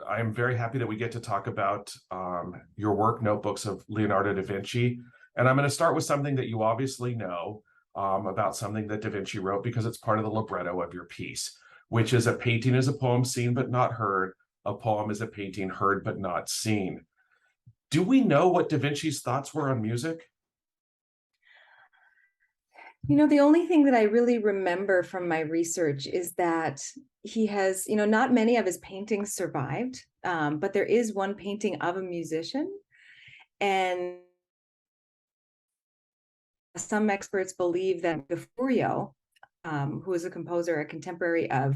I'm very happy that we get to talk about your work, Notebooks of Leonardo da Vinci. And I'm going to start with something that you obviously know about something that da Vinci wrote because it's part of the libretto of your piece, which is a painting is a poem seen but not heard. A poem is a painting heard but not seen. Do we know what da Vinci's thoughts were on music? The only thing that I really remember from my research is that he has, not many of his paintings survived, but there is one painting of a musician. And some experts believe that Gaffurio, who is a composer, a contemporary of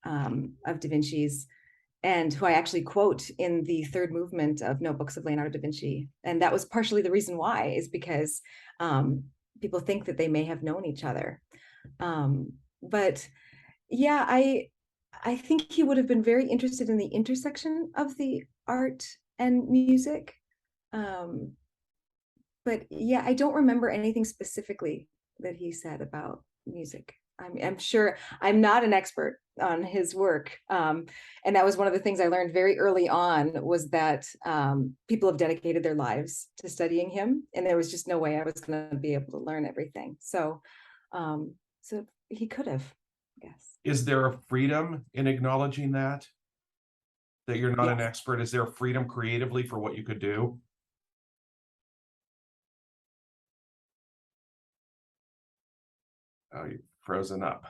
Da Vinci's, and who I actually quote in the third movement of Notebooks of Leonardo da Vinci. And that was partially the reason why, is because people think that they may have known each other. But yeah, I think he would have been very interested in the intersection of the art and music. But yeah, I don't remember anything specifically that he said about music. I'm sure I'm not an expert on his work. And that was one of the things I learned very early on, was that people have dedicated their lives to studying him. And there was just no way I was going to be able to learn everything. So he could have, yes. Is there a freedom in acknowledging that you're not an Yes. expert? Is there freedom creatively for what you could do? Oh, you've frozen up.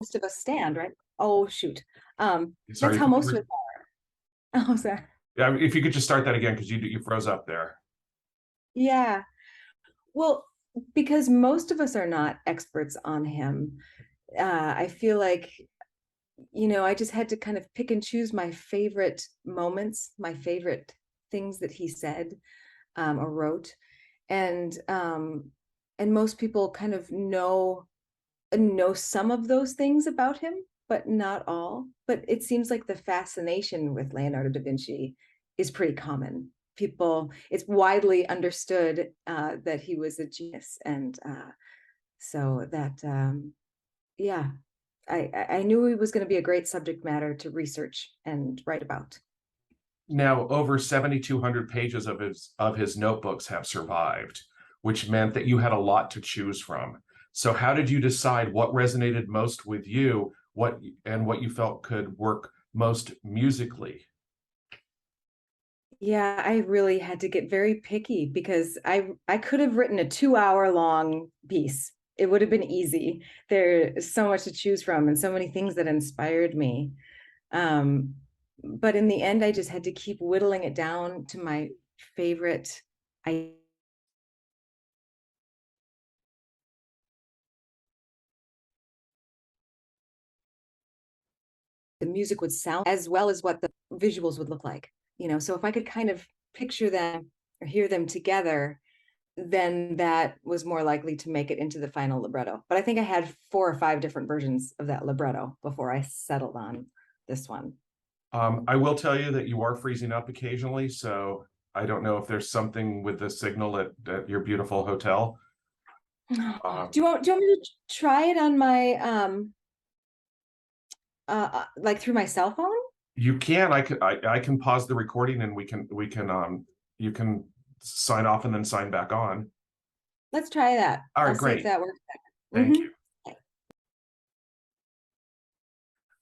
Most of us stand, right? Oh, shoot. That's Sorry, how most of us are. Oh, sorry. yeah, if you could just start that again, because you froze up there. Yeah. Well, because most of us are not experts on him, I feel like, I just had to kind of pick and choose my favorite moments, my favorite things that he said or wrote, and most people kind of know some of those things about him, but not all. But it seems like the fascination with Leonardo da Vinci is pretty common. It's widely understood that he was a genius, and so that yeah, I knew he was going to be a great subject matter to research and write about. Now, over 7,200 pages of his notebooks have survived, which meant that you had a lot to choose from. So how did you decide what resonated most with you, what you felt could work most musically? Yeah, I really had to get very picky because I could have written a 2 hour long piece. It would have been easy. There's so much to choose from and so many things that inspired me. Um, but in the end, I just had to keep whittling it down to my favorite. The music would sound, as well as what the visuals would look like. So if I could kind of picture them or hear them together, then that was more likely to make it into the final libretto. But I think I had 4 or 5 different versions of that libretto before I settled on this one. I will tell you that you are freezing up occasionally, so I don't know if there's something with the signal at your beautiful hotel. Do you want me to try it on my like through my cell phone? You can. I can pause the recording and you can sign off and then sign back on. Let's try that. All right, I'll see if great. that works. Thank you. Mm-hmm.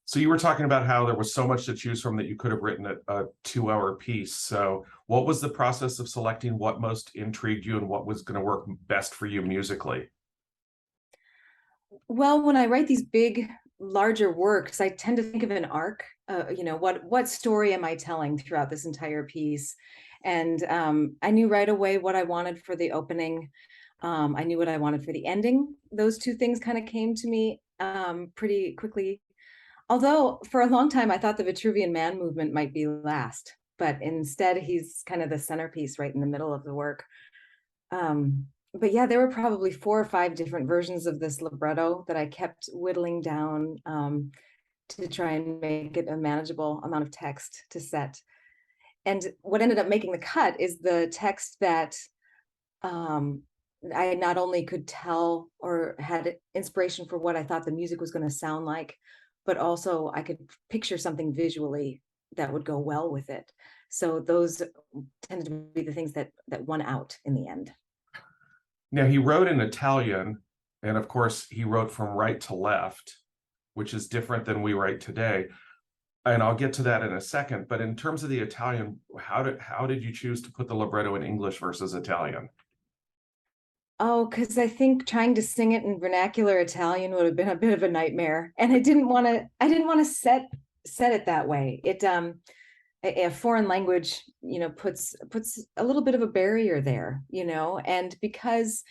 So you were talking about how there was so much to choose from that you could have written a 2 hour piece. So what was the process of selecting what most intrigued you and what was going to work best for you musically? Well, when I write these big, larger works, I tend to think of an arc. What story am I telling throughout this entire piece? And I knew right away what I wanted for the opening. I knew what I wanted for the ending. Those two things kind of came to me pretty quickly. Although for a long time, I thought the Vitruvian Man movement might be last, but instead he's kind of the centerpiece right in the middle of the work. But yeah, there were probably 4 or 5 different versions of this libretto that I kept whittling down to try and make it a manageable amount of text to set. And what ended up making the cut is the text that I not only could tell or had inspiration for what I thought the music was going to sound like, but also I could picture something visually that would go well with it. So those tended to be the things that won out in the end. Now, he wrote in Italian, and of course, he wrote from right to left, which is different than we write today. And I'll get to that in a second. But in terms of the Italian, how did you choose to put the libretto in English versus Italian? Oh, because I think trying to sing it in vernacular Italian would have been a bit of a nightmare, and I didn't want to set it that way. It a foreign language, puts a little bit of a barrier there, and because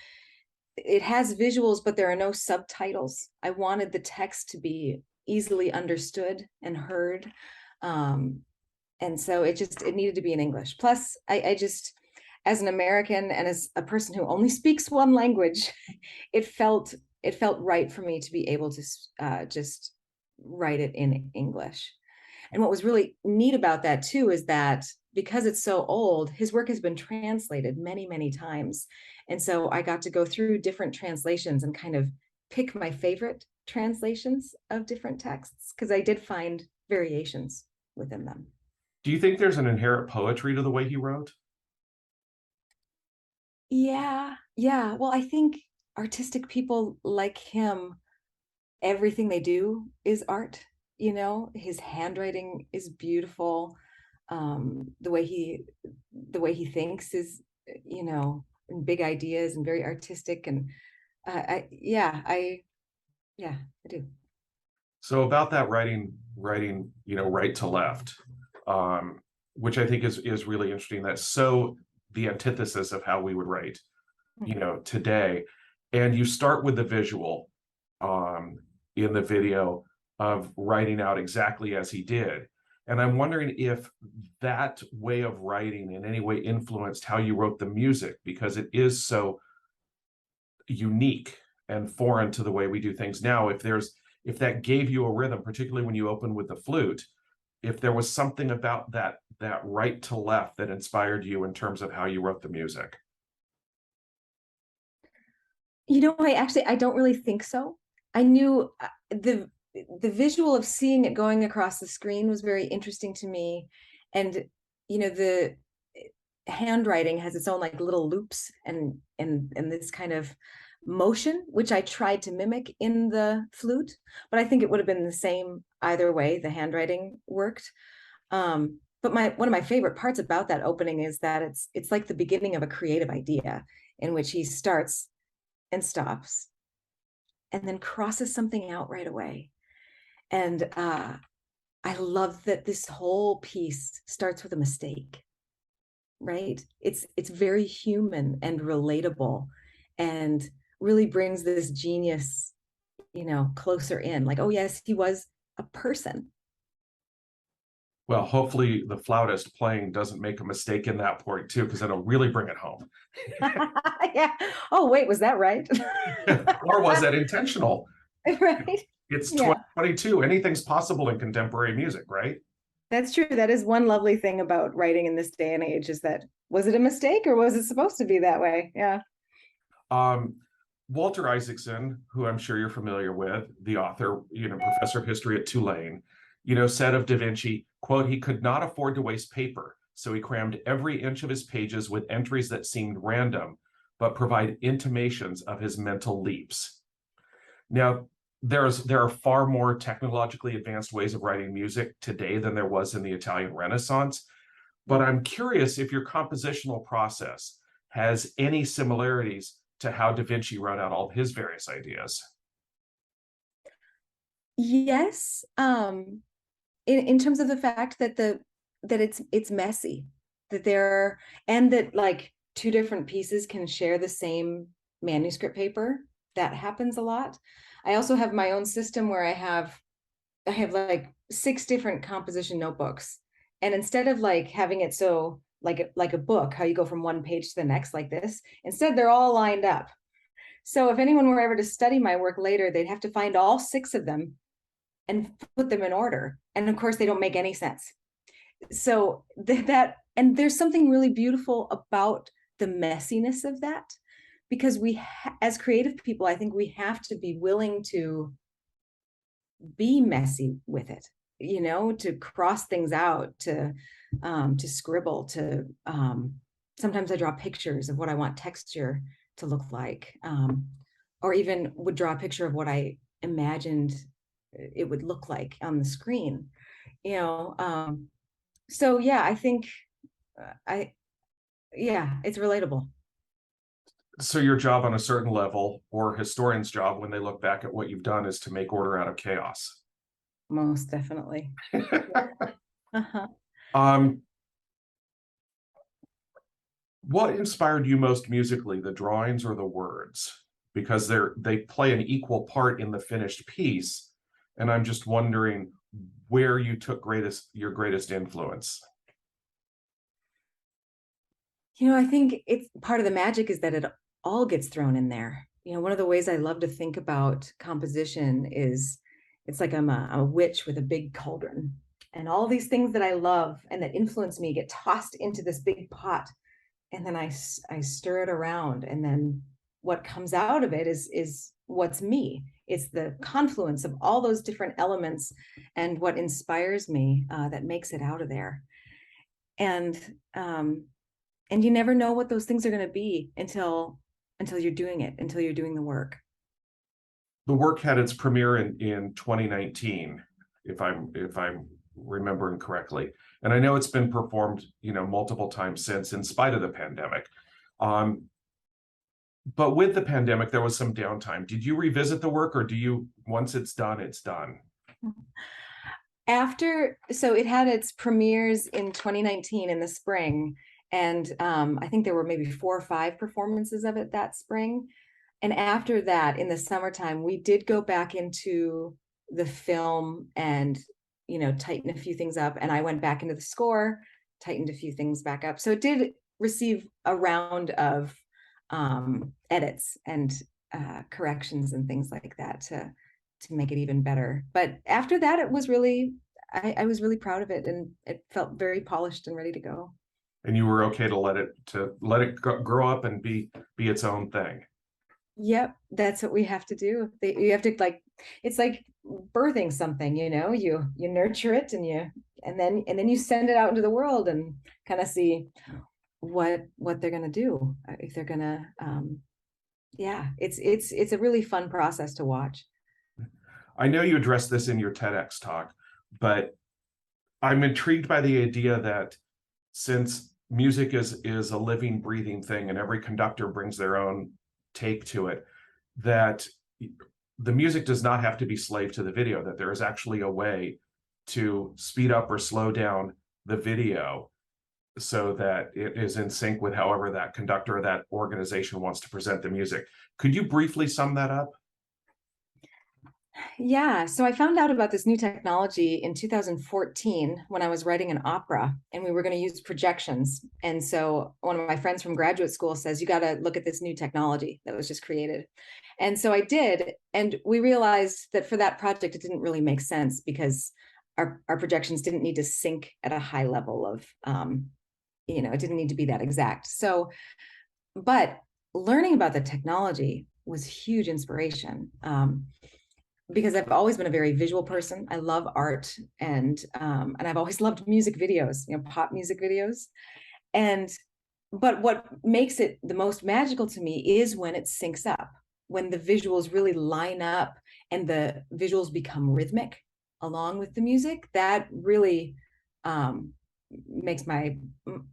it has visuals, but there are no subtitles. I wanted the text to be easily understood and heard. And so it needed to be in English. Plus, I just, as an American and as a person who only speaks one language, it felt right for me to be able to just write it in English. And what was really neat about that too is that because it's so old, his work has been translated many, many times. And so I got to go through different translations and kind of pick my favorite translations of different texts, because I did find variations within them. Do you think there's an inherent poetry to the way he wrote? Yeah. Well, I think artistic people like him, everything they do is art. His handwriting is beautiful. The way he thinks is, big ideas and very artistic. And I do. So about that writing, right to left, which I think is really interesting. That's so the antithesis of how we would write, today. And you start with the visual in the video of writing out exactly as he did. And I'm wondering if that way of writing in any way influenced how you wrote the music, because it is so unique and foreign to the way we do things now. If that gave you a rhythm, particularly when you open with the flute, if there was something about that right to left that inspired you in terms of how you wrote the music. I don't really think so. I knew the visual of seeing it going across the screen was very interesting to me. And, the handwriting has its own like little loops and this kind of motion, which I tried to mimic in the flute, but I think it would have been the same either way. The handwriting worked. But one of my favorite parts about that opening is that it's like the beginning of a creative idea in which he starts and stops and then crosses something out right away. And I love that this whole piece starts with a mistake, right? It's very human and relatable, and really brings this genius, closer in. Like, oh yes, he was a person. Well, hopefully the flautist playing doesn't make a mistake in that point too, because it'll really bring it home. Yeah. Oh wait, was that right? Or was that intentional? Right. It's Yeah. 2022. Anything's possible in contemporary music, right? That's true. That is one lovely thing about writing in this day and age, is that, was it a mistake or was it supposed to be that way? Yeah. Walter Isaacson, who I'm sure you're familiar with, the author, professor of history at Tulane, said of Da Vinci, quote, "He could not afford to waste paper, so he crammed every inch of his pages with entries that seemed random, but provide intimations of his mental leaps." Now, there are far more technologically advanced ways of writing music today than there was in the Italian Renaissance. But I'm curious if your compositional process has any similarities to how Da Vinci wrote out all his various ideas. Yes. In terms of the fact that it's messy, and that like two different pieces can share the same manuscript paper. That happens a lot. I also have my own system where I have like 6 different composition notebooks. And instead of like having it so like a book, how you go from one page to the next like this, instead they're all lined up. So if anyone were ever to study my work later, they'd have to find all 6 of them and put them in order. And of course, they don't make any sense. So and there's something really beautiful about the messiness of that, because as creative people, I think we have to be willing to be messy with it. to cross things out, to scribble, to sometimes I draw pictures of what I want texture to look like, or even would draw a picture of what I imagined it would look like on the screen. So yeah, I think I yeah, it's relatable. So your job on a certain level, or historian's job when they look back at what you've done, is to make order out of chaos. Most definitely. Uh-huh. um, what inspired you most musically, the drawings or the words? Because they play an equal part in the finished piece, and I'm just wondering where you took your greatest influence. I think it's part of the magic is that it all gets thrown in there. One of the ways I love to think about composition is it's like I'm a witch with a big cauldron, and all these things that I love and that influence me get tossed into this big pot, and then I stir it around, and then what comes out of it is what's me. It's the confluence of all those different elements and what inspires me, that makes it out of there. And and you never know what those things are going to be until you're doing it, until you're doing the work. The work had its premiere in 2019, if I'm remembering correctly, and I know it's been performed multiple times since, in spite of the pandemic. But with the pandemic, there was some downtime. Did you revisit the work, or do you, once it's done, it's done? So it had its premieres in 2019 in the spring, and I think there were maybe 4 or 5 performances of it that spring. And after that, in the summertime, we did go back into the film and tighten a few things up, and I went back into the score, tightened a few things back up. So it did receive a round of edits and corrections and things like that to make it even better. But after that, it was really, I was really proud of it, and it felt very polished and ready to go. And you were okay to let it grow up and be its own thing. Yep, that's what we have to do. You have to, like, it's like birthing something, you nurture it, and then you send it out into the world and kind of see what they're going to do, if they're going to yeah, it's a really fun process to watch. I know you addressed this in your TEDx talk, but I'm intrigued by the idea that since music is a living, breathing thing, and every conductor brings their own take to it, that the music does not have to be slave to the video, that there is actually a way to speed up or slow down the video so that it is in sync with however that conductor or that organization wants to present the music. Could you briefly sum that up? Yeah, so I found out about this new technology in 2014 when I was writing an opera, and we were going to use projections. And so one of my friends from graduate school says, you got to look at this new technology that was just created. And so I did, and we realized that for that project, it didn't really make sense because our projections didn't need to sync at a high level of, it didn't need to be that exact. So, but learning about the technology was huge inspiration. Because I've always been a very visual person. I love art, and I've always loved music videos, pop music videos. But what makes it the most magical to me is when it syncs up, when the visuals really line up and the visuals become rhythmic along with the music. That really makes my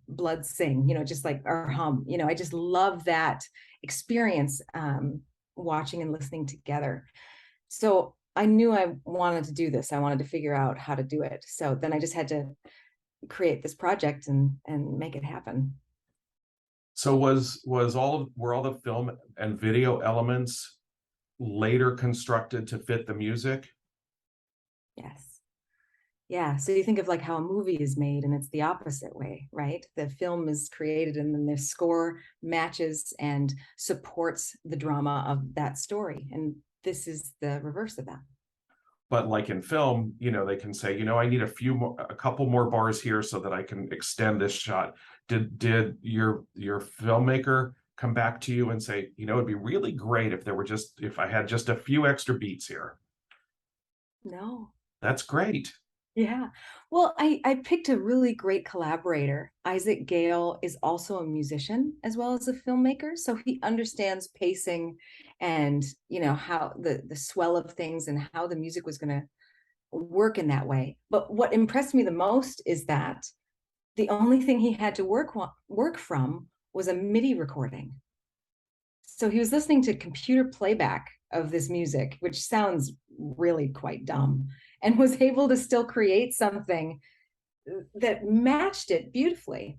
blood sing, just like, or hum. I just love that experience, watching and listening together. So I knew I wanted to do this. I wanted to figure out how to do it. So then I just had to create this project and make it happen. So were all the film and video elements later constructed to fit the music? Yes. Yeah. So you think of like how a movie is made, and it's the opposite way, right? The film is created, and then the score matches and supports the drama of that story. And this is the reverse of that. But like in film, they can say, I need a couple more bars here so that I can extend this shot. Did your filmmaker come back to you and say, it'd be really great if I had just a few extra beats here? No. That's great. Yeah. Well, I picked a really great collaborator. Isaac Gale is also a musician as well as a filmmaker, so he understands pacing and, how the swell of things and how the music was going to work in that way. But what impressed me the most is that the only thing he had to work from was a MIDI recording. So he was listening to computer playback of this music, which sounds really quite dumb, and was able to still create something that matched it beautifully.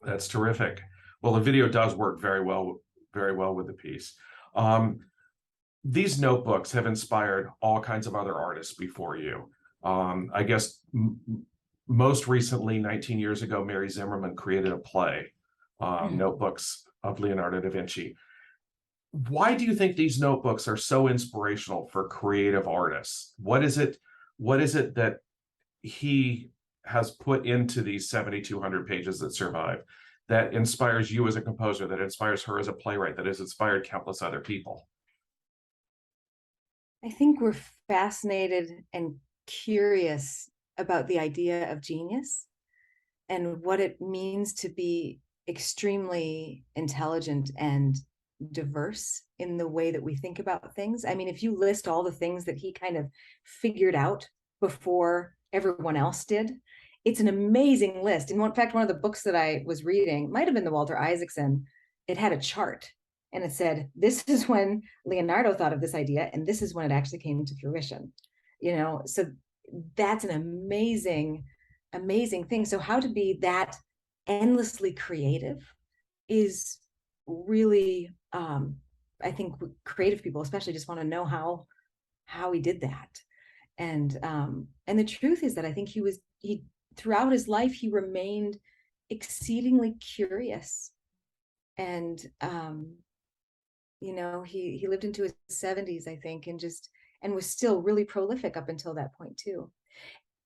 That's terrific. Well, the video does work very well with the piece. Um, these notebooks have inspired all kinds of other artists before you. I guess most recently, 19 years ago, Mary Zimmerman created a play, Notebooks of Leonardo da Vinci. Why do you think these notebooks are so inspirational for creative artists? What is it? What is it that he has put into these 7,200 pages that survive that inspires you as a composer, that inspires her as a playwright, that has inspired countless other people? I think we're fascinated and curious about the idea of genius and what it means to be extremely intelligent and diverse in the way that we think about things. I mean, if you list all the things that he kind of figured out before everyone else did, it's an amazing list. In fact, one of the books that I was reading might have been the Walter Isaacson. It had a chart and it said, this is when Leonardo thought of this idea, and this is when it actually came to fruition. So that's an amazing thing. So how to be that endlessly creative is really, I think creative people especially just want to know how he did that. And the truth is that I think he throughout his life he remained exceedingly curious, and he lived into his 70s, I think, and was still really prolific up until that point too.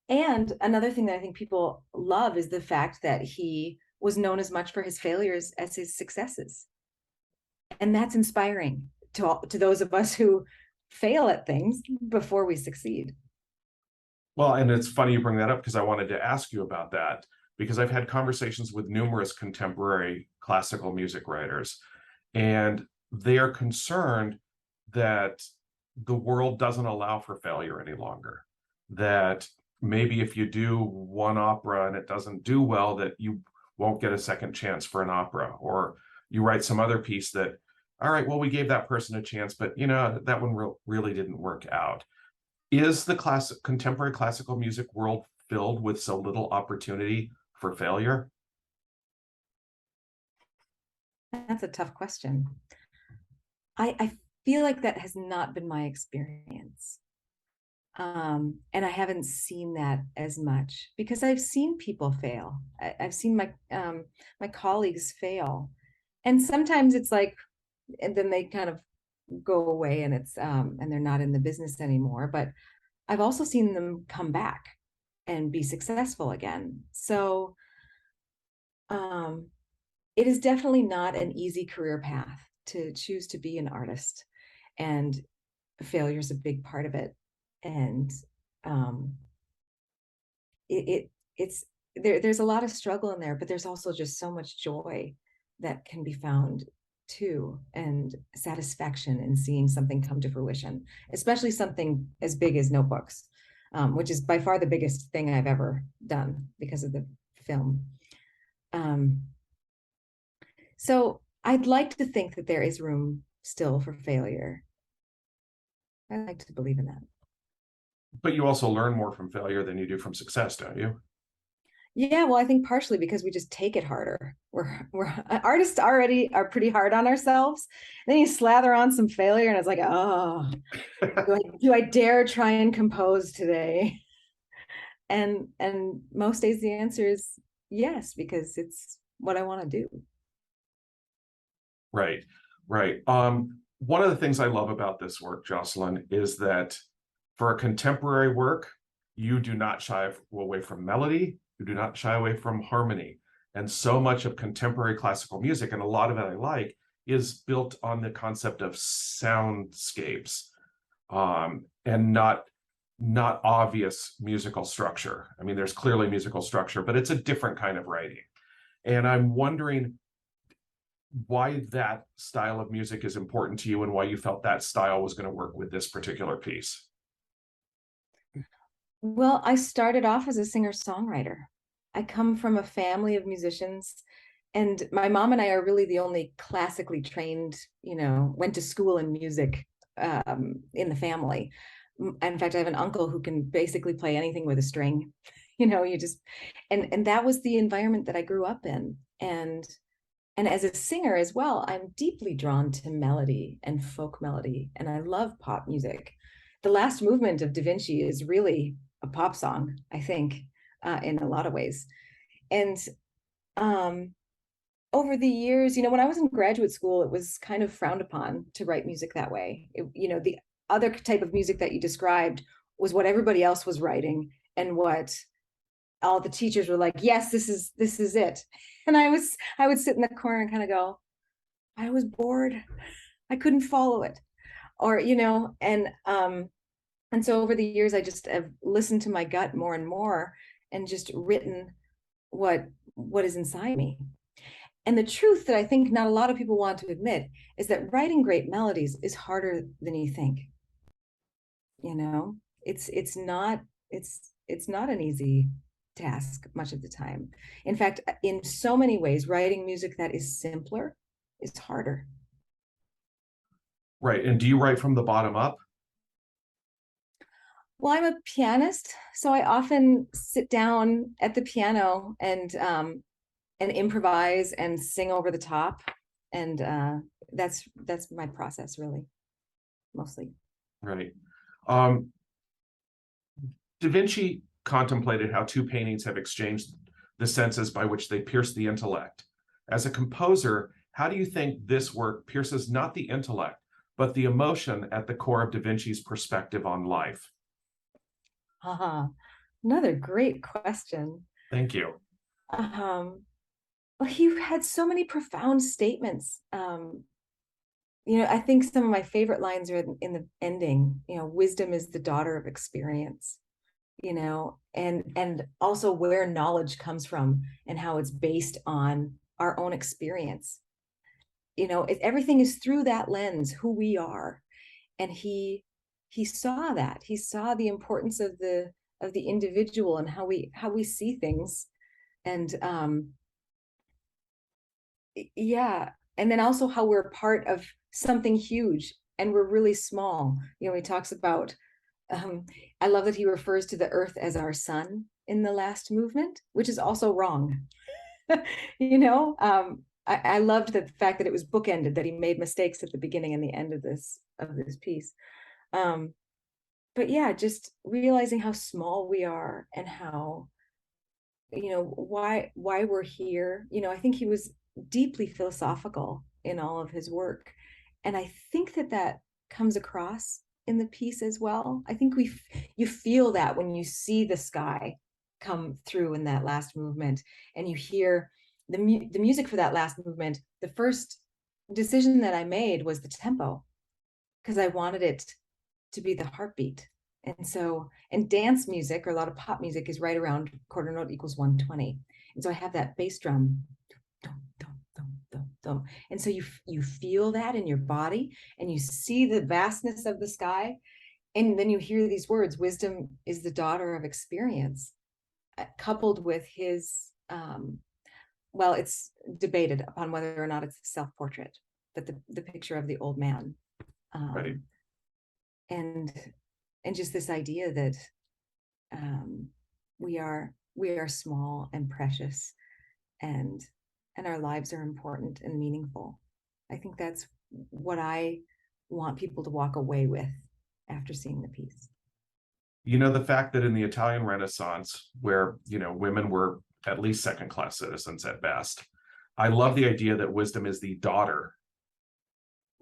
And another thing that I think people love is the fact that he was known as much for his failures as his successes. And that's inspiring to those of us who fail at things before we succeed. Well, and it's funny you bring that up because I wanted to ask you about that because I've had conversations with numerous contemporary classical music writers, and they are concerned that the world doesn't allow for failure any longer. That maybe if you do one opera and it doesn't do well, that you won't get a second chance for an opera, or you write some other piece that, all right, well, we gave that person a chance, but that one really didn't work out. Is the contemporary classical music world filled with so little opportunity for failure? That's a tough question. I feel like that has not been my experience. And I haven't seen that as much because I've seen people fail. I've seen my colleagues fail, and sometimes it's like, and then they kind of go away, and and they're not in the business anymore. But I've also seen them come back and be successful again. So um, it is definitely not an easy career path to choose to be an artist, and failure is a big part of it. And um, it's there's a lot of struggle in there, but there's also just so much joy that can be found too, and satisfaction in seeing something come to fruition, especially something as big as Notebooks, which is by far the biggest thing I've ever done because of the film. Um, so I'd like to think that there is room still for failure. I like to believe in that. But you also learn more from failure than you do from success, don't you? Yeah, well, I think partially because we just take it harder. We're artists already are pretty hard on ourselves. Then you slather on some failure, and it's like, oh, do I dare try and compose today? And most days the answer is yes, because it's what I want to do. Right, right. One of the things I love about this work, Jocelyn, is that for a contemporary work, you do not shy away from melody, you do not shy away from harmony. And so much of contemporary classical music, and a lot of it I like, is built on the concept of soundscapes, and not not obvious musical structure. I mean, there's clearly musical structure, but it's a different kind of writing. And I'm wondering why that style of music is important to you and why you felt that style was going to work with this particular piece. Well, I started off as a singer-songwriter. I come from a family of musicians, and my mom and I are really the only classically trained, went to school in music in the family. In fact, I have an uncle who can basically play anything with a string. You just, and that was the environment that I grew up in. And as a singer as well, I'm deeply drawn to melody and folk melody, and I love pop music. The last movement of Da Vinci is really a pop song, I think, in a lot of ways. And um, over the years, when I was in graduate school, it was kind of frowned upon to write music that way. The other type of music that you described was what everybody else was writing, and what all the teachers were like, yes, this is it. And I would sit in the corner and kind of go, I was bored. I couldn't follow it. Or, and so over the years I just have listened to my gut more and more, and just written what is inside me. And the truth that I think not a lot of people want to admit is that writing great melodies is harder than you think. It's not it's not an easy task much of the time. In fact, in so many ways, writing music that is simpler is harder. Right. And do you write from the bottom up? Well, I'm a pianist, so I often sit down at the piano and improvise and sing over the top, and that's my process, really, mostly. Right. Um, Da Vinci contemplated how two paintings have exchanged the senses by which they pierce the intellect. As a composer, how do you think this work pierces not the intellect, but the emotion at the core of Da Vinci's perspective on life? Haha, another great question. Thank you. Um, well, he had so many profound statements. I think some of my favorite lines are in the ending. Wisdom is the daughter of experience. And also where knowledge comes from and how it's based on our own experience. Everything is through that lens, who we are. And he saw that. He saw the importance of the individual and how we see things. And yeah, and then also how we're part of something huge and we're really small. He talks about, I love that he refers to the earth as our sun in the last movement, which is also wrong. I loved the fact that it was bookended, that he made mistakes at the beginning and the end of this piece. But yeah, just realizing how small we are and how, why we're here. I think he was deeply philosophical in all of his work, and I think that comes across in the piece as well. I think you feel that when you see the sky come through in that last movement, and you hear the music for that last movement. The first decision that I made was the tempo, because I wanted it to be the heartbeat. And dance music, or a lot of pop music, is right around quarter note equals 120. And so I have that bass drum, dum, dum, dum, dum, dum. And so you feel that in your body, and you see the vastness of the sky. And then you hear these words, wisdom is the daughter of experience, coupled with his, well, it's debated upon whether or not it's a self-portrait, but the picture of the old man. Right. And just this idea that we are small and precious, and our lives are important and meaningful. I think that's what I want people to walk away with after seeing the piece. The fact that in the Italian Renaissance, where, women were at least second-class citizens at best, I love the idea that wisdom is the daughter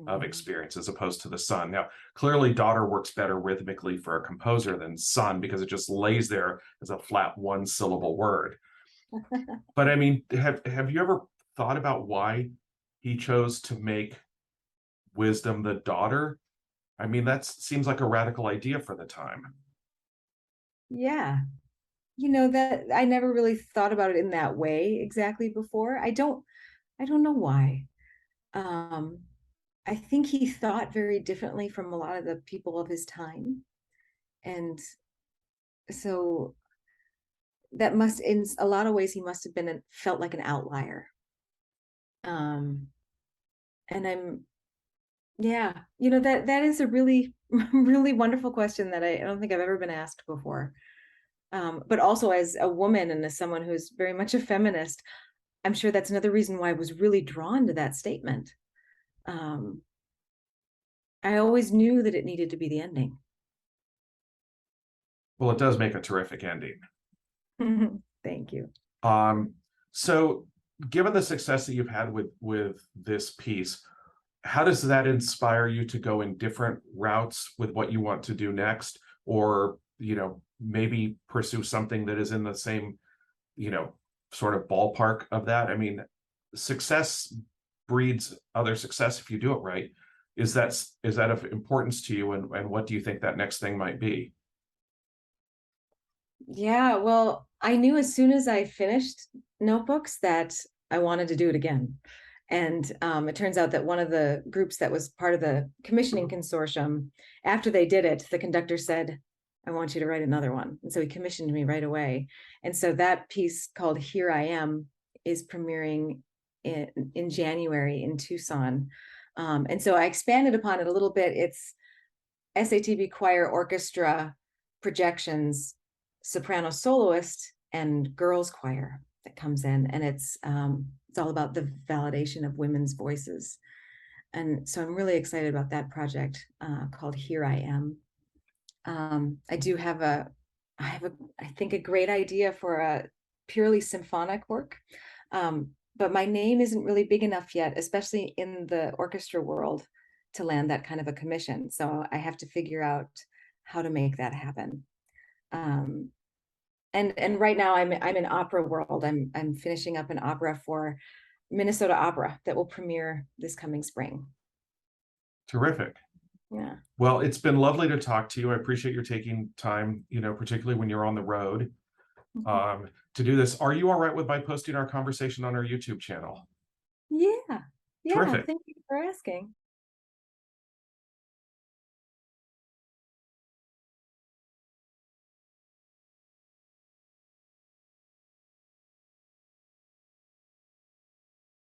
of experience as opposed to the son. Now, clearly, daughter works better rhythmically for a composer than son, because it just lays there as a flat one-syllable word. But I mean, have you ever thought about why he chose to make wisdom the daughter? I mean, that seems like a radical idea for the time. Yeah. You know, that I never really thought about it in that way exactly before. I don't know why. Um, I think he thought very differently from a lot of the people of his time. And so that must, in a lot of ways, he must have been felt like an outlier. Um, and I'm, yeah, you know, that is a really, really wonderful question that I don't think I've ever been asked before. But also as a woman and as someone who's very much a feminist, I'm sure that's another reason why I was really drawn to that statement. Um, I always knew that it needed to be the ending. Well, it does make a terrific ending. Thank you. Um, so given the success that you've had with this piece, how does that inspire you to go in different routes with what you want to do next? Or, maybe pursue something that is in the same, sort of ballpark of that? I mean, success breeds other success if you do it right. Is that of importance to you, and what do you think that next thing might be? Yeah, well, I knew as soon as I finished notebooks that I wanted to do it again. And it turns out that one of the groups that was part of the commissioning consortium, after they did it, the conductor said, I want you to write another one. And so he commissioned me right away. And so that piece called Here I Am is premiering in January in Tucson. And so I expanded upon it a little bit. It's SATB choir orchestra projections, soprano soloist, and girls choir that comes in, and it's all about the validation of women's voices. And so I'm really excited about that project called Here I Am. I do have I think a great idea for a purely symphonic work. But my name isn't really big enough yet, especially in the orchestra world, to land that kind of a commission. So I have to figure out how to make that happen. Um, and right now I'm in opera world. I'm finishing up an opera for Minnesota Opera that will premiere this coming spring. Terrific. Yeah. Well, it's been lovely to talk to you. I appreciate your taking time, particularly when you're on the road, Mhm. to do this. Are you all right with my posting our conversation on our YouTube channel? Yeah. Yeah. Terrific. Thank you for asking.